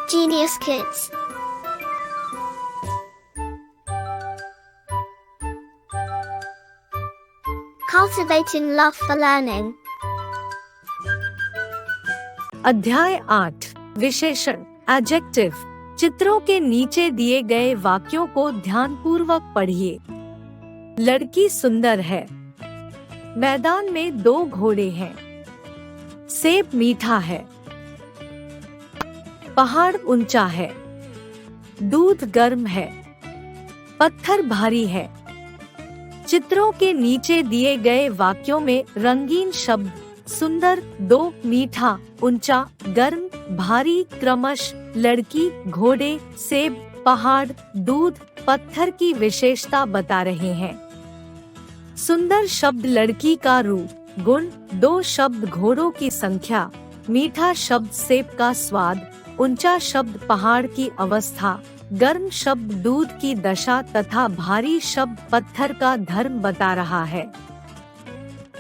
Genius Kids. Cultivating love for learning. अध्याय 8 विशेषण adjective. चित्रों के नीचे दिए गए वाक्यों को ध्यानपूर्वक पढ़िए। लड़की सुंदर है। मैदान में 2 घोड़े हैं। सेब मीठा है। पहाड़ ऊंचा है। दूध गर्म है। पत्थर भारी है। चित्रों के नीचे दिए गए वाक्यों में रंगीन शब्द सुंदर, 2, मीठा, ऊंचा, गर्म, भारी क्रमश लड़की, घोड़े, सेब, पहाड़, दूध, पत्थर की विशेषता बता रहे हैं। सुंदर शब्द लड़की का रूप, गुण, 2 शब्द घोड़ों की संख्या, मीठा शब्द सेब का स्वाद, ऊंचा शब्द पहाड़ की अवस्था, गर्म शब्द दूध की दशा तथा भारी शब्द पत्थर का धर्म बता रहा है।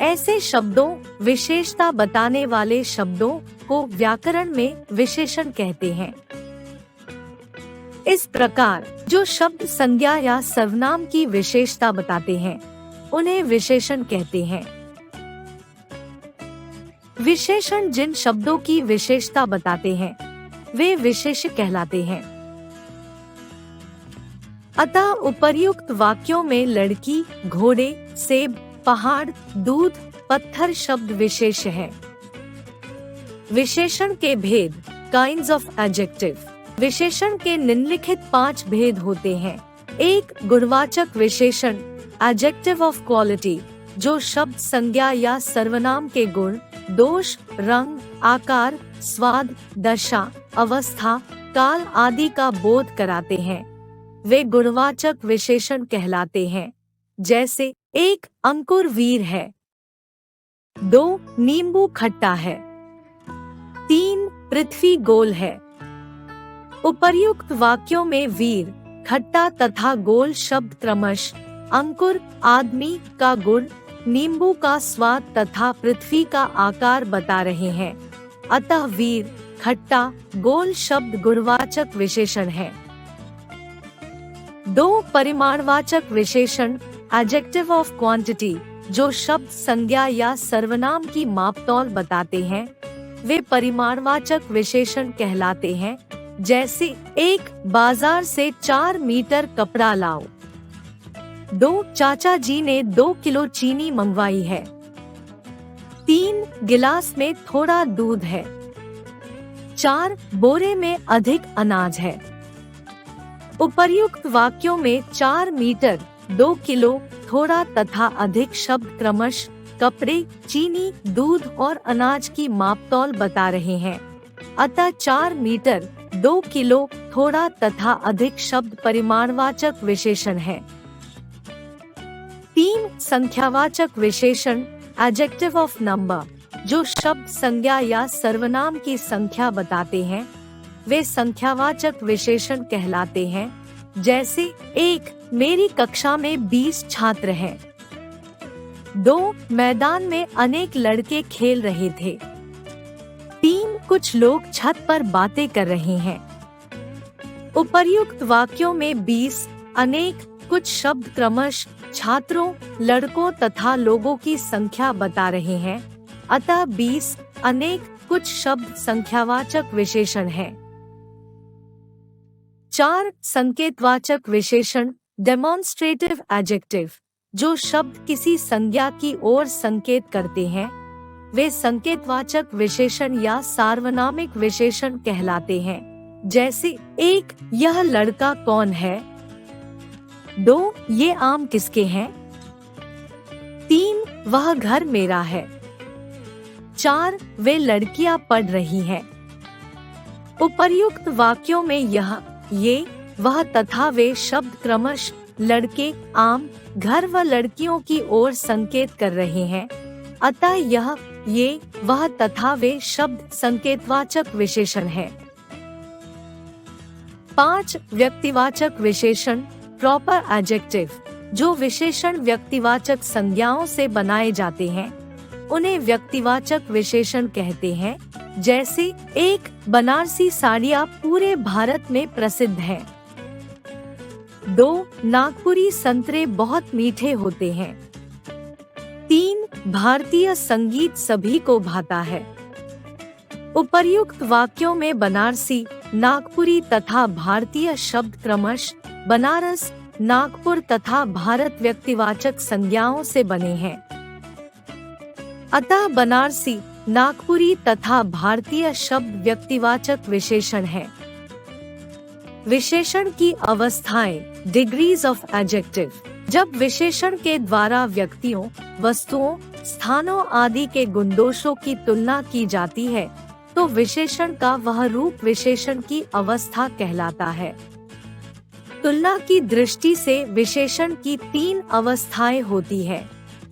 ऐसे शब्दों, विशेषता बताने वाले शब्दों को व्याकरण में विशेषण कहते हैं। इस प्रकार जो शब्द संज्ञा या सर्वनाम की विशेषता बताते हैं उन्हें विशेषण कहते हैं। विशेषण जिन शब्दों की विशेषता बताते हैं वे विशेष्य कहलाते हैं। अतः उपर्युक्त वाक्यों में लड़की, घोड़े, सेब, पहाड़, दूध, पत्थर शब्द विशेष्य है। विशेषण के भेद, काइंड्स ऑफ एडजेक्टिव। विशेषण के निम्नलिखित 5 भेद होते हैं। 1. गुणवाचक विशेषण, एडजेक्टिव ऑफ क्वालिटी, जो शब्द संज्ञा या सर्वनाम के गुण, दोष, रंग, आकार, स्वाद, दशा, अवस्था, काल आदि का बोध कराते हैं, वे गुणवाचक विशेषण कहलाते हैं। जैसे 1. अंकुर वीर है। 2. नींबू खट्टा है। 3. पृथ्वी गोल है। उपर्युक्त वाक्यों में वीर, खट्टा तथा गोल शब्द क्रमश अंकुर आदमी का गुण, नींबू का स्वाद तथा पृथ्वी का आकार बता रहे हैं। अतः वीर, खट्टा, गोल शब्द गुणवाचक विशेषण है। 2. परिमाणवाचक विशेषण, एडजेक्टिव ऑफ क्वांटिटी, जो शब्द संज्ञा या सर्वनाम की मापतौल बताते हैं वे परिमाणवाचक विशेषण कहलाते हैं। जैसे 1. बाजार से 4 मीटर कपड़ा लाओ। 2. चाचा जी ने 2 किलो चीनी मंगवाई है। 3. गिलास में थोड़ा दूध है। 4. बोरे में अधिक अनाज है। उपर्युक्त वाक्यों में 4 मीटर, 2 किलो, थोड़ा तथा अधिक शब्द क्रमश कपड़े, चीनी, दूध और अनाज की मापतौल बता रहे हैं। अतः 4 मीटर, 2 किलो, थोड़ा तथा अधिक शब्द परिमाणवाचक विशेषण है। 3. संख्यावाचक विशेषण, एडजेक्टिव ऑफ नंबर, जो शब्द संज्ञा या सर्वनाम की संख्या बताते हैं वे संख्यावाचक विशेषण कहलाते हैं। जैसे 1. मेरी कक्षा में 20 छात्र हैं। 2. मैदान में अनेक लड़के खेल रहे थे। 3. कुछ लोग छत पर बातें कर रहे हैं। उपर्युक्त वाक्यों में 20, अनेक, कुछ शब्द क्रमश छात्रों, लड़कों तथा लोगों की संख्या बता रहे हैं। अतः 20, अनेक, कुछ शब्द संख्यावाचक विशेषण है। 4. संकेतवाचक विशेषण, डेमोन्स्ट्रेटिव एडजेक्टिव, जो शब्द किसी संज्ञा की ओर संकेत करते हैं वे संकेतवाचक विशेषण या सार्वनामिक विशेषण कहलाते हैं। जैसे 1. यह लड़का कौन है। 2. ये आम किसके हैं। 3. वह घर मेरा है। 4. वे लड़कियां पढ़ रही हैं। उपर्युक्त वाक्यों में यह, ये, वह तथा वे शब्द क्रमश लड़के, आम, घर व लड़कियों की ओर संकेत कर रहे हैं। अतः यह, ये, वह तथा वे शब्द संकेतवाचक विशेषण है। 5. व्यक्तिवाचक विशेषण, प्रॉपर एडजेक्टिव, जो विशेषण व्यक्तिवाचक संज्ञाओं से बनाए जाते हैं उन्हें व्यक्तिवाचक विशेषण कहते हैं। जैसे 1 बनारसी साड़ियाँ पूरे भारत में प्रसिद्ध हैं। 2 नागपुरी संतरे बहुत मीठे होते हैं। 3 भारतीय संगीत सभी को भाता है। उपर्युक्त वाक्यों में बनारसी, नागपुरी तथा भारतीय शब्द क्रमश बनारस, नागपुर तथा भारत व्यक्तिवाचक संज्ञाओं से बने हैं। अतः बनारसी, नागपुरी तथा भारतीय शब्द व्यक्तिवाचक विशेषण हैं। विशेषण की अवस्थाएं, डिग्रीज ऑफ एडजेक्टिव। जब विशेषण के द्वारा व्यक्तियों, वस्तुओं, स्थानों आदि के गुणदोषों की तुलना की जाती है तो विशेषण का वह रूप विशेषण की अवस्था कहलाता है। तुलना की दृष्टि से विशेषण की 3 अवस्थाएं होती है।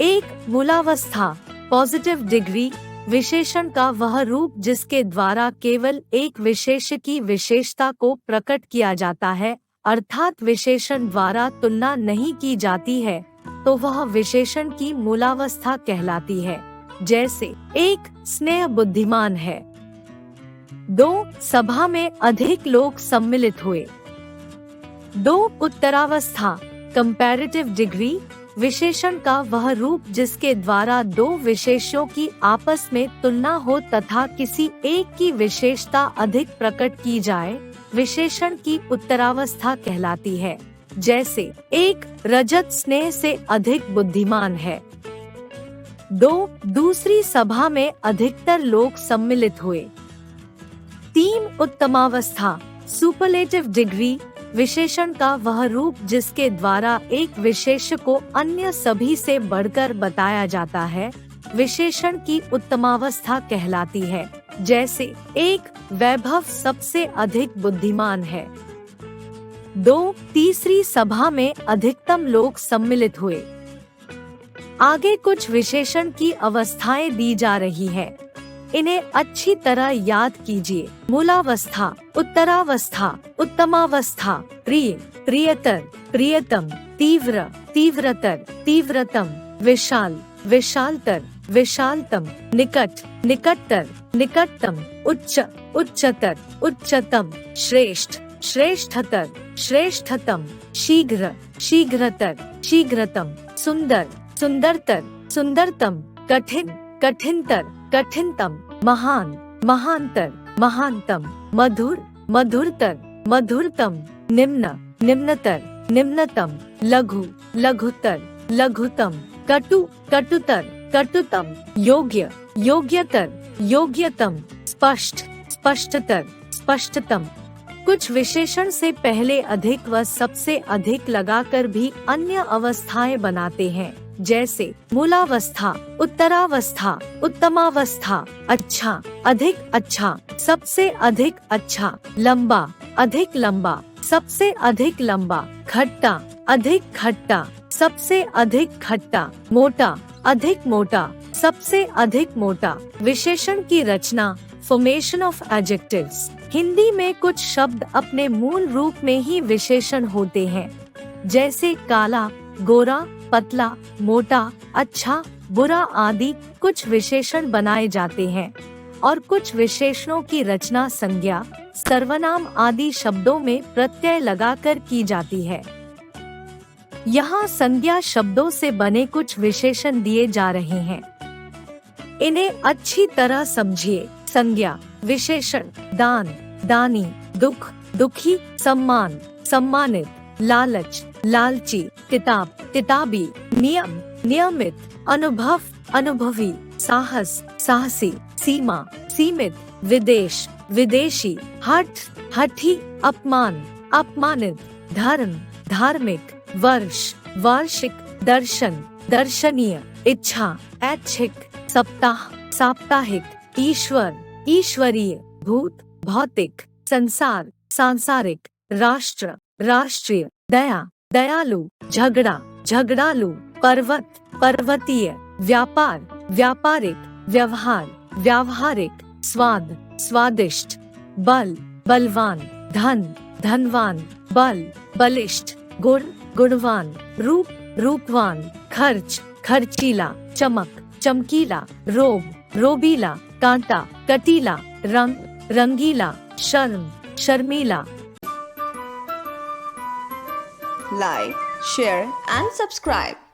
1 मूलावस्था, पॉजिटिव डिग्री, विशेषण का वह रूप जिसके द्वारा केवल एक विशेष की विशेषता को प्रकट किया जाता है, अर्थात विशेषण द्वारा तुलना नहीं की जाती है तो वह विशेषण की मूलावस्था कहलाती है। जैसे 1 स्नेह बुद्धिमान है। 2 सभा में अधिक लोग सम्मिलित हुए। 2 उत्तरावस्था, कंपैरेटिव डिग्री, विशेषण का वह रूप जिसके द्वारा 2 विशेषों की आपस में तुलना हो तथा किसी एक की विशेषता अधिक प्रकट की जाए, विशेषण की उत्तरावस्था कहलाती है। जैसे 1 रजत स्नेह से अधिक बुद्धिमान है। 2 दूसरी सभा में अधिकतर लोग सम्मिलित हुए। 3 उत्तमावस्था, सुपरलेटिव डिग्री, विशेषण का वह रूप जिसके द्वारा एक विशेष को अन्य सभी से बढ़कर बताया जाता है, विशेषण की उत्तमावस्था कहलाती है। जैसे 1 वैभव सबसे अधिक बुद्धिमान है। 2 तीसरी सभा में अधिकतम लोग सम्मिलित हुए। आगे कुछ विशेषण की अवस्थाएं दी जा रही है, इन्हें अच्छी तरह याद कीजिए। मूलावस्था, उत्तरावस्था, उत्तमावस्था, प्रिय, प्रियतर, प्रियतम, तीव्र, तीव्रतर, तीव्रतम, विशाल, विशालतर, विशालतम, निकट, निकटतर, निकटतम, उच्च, उच्चतर, उच्चतम, श्रेष्ठ, श्रेष्ठतर, श्रेष्ठतम, शीघ्र, शीघ्रतर, शीघ्रतम, सुंदर, सुंदरतर, सुंदरतम, कठिन, कठिनतर, कठिनतम, महान, महानतर, महानतम, मधुर, मधुरतर, मधुरतम, निम्न, निम्नतर, निम्नतम, लघु, लघुतर, लघुतम, कटु, कटुतर, कटुतम, योग्य, योग्यतर, योग्यतम, स्पष्ट, स्पष्टतर, स्पष्टतम। कुछ विशेषण से पहले अधिक व सबसे अधिक लगाकर भी अन्य अवस्थाएं बनाते हैं। जैसे मूलावस्था, उत्तरावस्था, उत्तमावस्था, अच्छा, अधिक अच्छा, सबसे अधिक अच्छा, लंबा, अधिक लंबा, सबसे अधिक लंबा, खट्टा, अधिक खट्टा, सबसे अधिक खट्टा, मोटा, अधिक मोटा, सबसे अधिक मोटा। विशेषण की रचना, फॉर्मेशन ऑफ एडजेक्टिव्स। हिंदी में कुछ शब्द अपने मूल रूप में ही विशेषण होते हैं, जैसे काला, गोरा, पतला, मोटा, अच्छा, बुरा आदि कुछ विशेषण बनाए जाते हैं और कुछ विशेषणों की रचना संज्ञा, सर्वनाम आदि शब्दों में प्रत्यय लगाकर की जाती है। यहाँ संज्ञा शब्दों से बने कुछ विशेषण दिए जा रहे हैं, इन्हें अच्छी तरह समझिए। संज्ञा, विशेषण, दान, दानी, दुख, दुखी, सम्मान, सम्मानित, लालच, लालची, किताब, किताबी, नियम, नियमित, अनुभव, अनुभवी, साहस, साहसी, सीमा, सीमित, विदेश, विदेशी, हठ, हठी, अपमान, अपमानित, धर्म, धार्मिक, वर्ष, वार्षिक, दर्शन, दर्शनीय, इच्छा, ऐच्छिक, सप्ताह, साप्ताहिक, ईश्वर, ईश्वरीय, भूत, भौतिक, संसार, सांसारिक, राष्ट्र, राष्ट्रीय, दया, दयालु, झगड़ा, झगड़ालू, पर्वत, पर्वतीय, व्यापार, व्यापारिक, व्यवहार, व्यावहारिक, स्वाद, स्वादिष्ट, बल, बलवान, धन, धनवान, बल, बलिष्ठ, गुण, गुणवान, रूप, रूपवान, खर्च, खर्चीला, चमक, चमकीला, रोब, रोबीला, कांटा, कटीला, रंग, रंगीला, शर्म, शर्मीला। Like, share and subscribe.